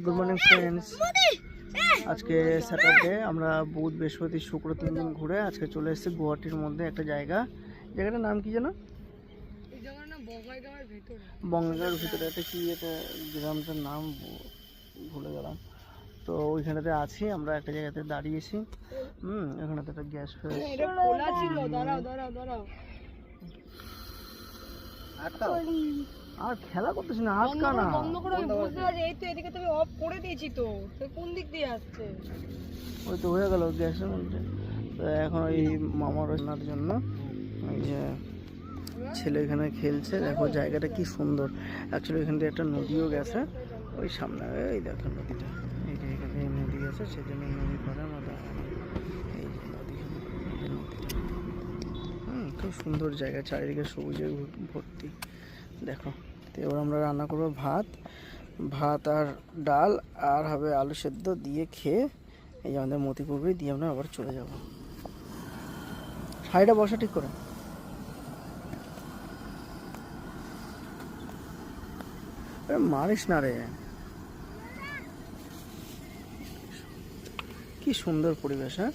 Good morning friends. আজকে Saturday, আমরা বুধ বৃহস্পতি শুক্র 3 দিন ঘুরে আজকে চলে এসেছি গুয়াহাটির মধ্যে একটা জায়গাটার নাম কি যেন? বঙ্গাইগাঁওয়ের ভিতরে একটা কি একটা গ্রামটার নাম ভুলে গেলাম। তো ওইখানেতে আছি আমরা, একটা জায়গাতে দাঁড়িয়েছি। এখানেতে একটা গ্যাস আর খেলা করতেছি না, আটকা না বন্ধ করে বুঝতে পারছি। এই তো এদিকে তুমি অফ করে দিয়েছি তো, কোন দিক দিয়ে আসছে? ওই তো হয়ে গেল গ্যাসের মধ্যে। তো এখন এই মামার রান্নার জন্য ওই যে ছেলে এখানে খেলছে। দেখো জায়গাটা কি সুন্দর। অ্যাকচুয়ালি এখান থেকে একটা নদীও গেছে ওই সামনে, এই দেখো নদীটা, এই যে এখানে নদী গেছে, সেই জন্য নদী পাড়ার মতো এই যে নদী, নদীটা খুব সুন্দর জায়গা, চারিদিকে সবুজে ভর্তি। দেখো, তো এবার আমরা রান্না করবো ভাত আর ডাল, আর হবে আলু সেদ্ধ দিয়ে খেয়ে এই যে আমাদের মতিপুরে দিয়ে আমরা আবার চলে যাব। শাড়িটা বসা ঠিক করে। মারিস না রে, কি সুন্দর পরিবেশ। হ্যাঁ।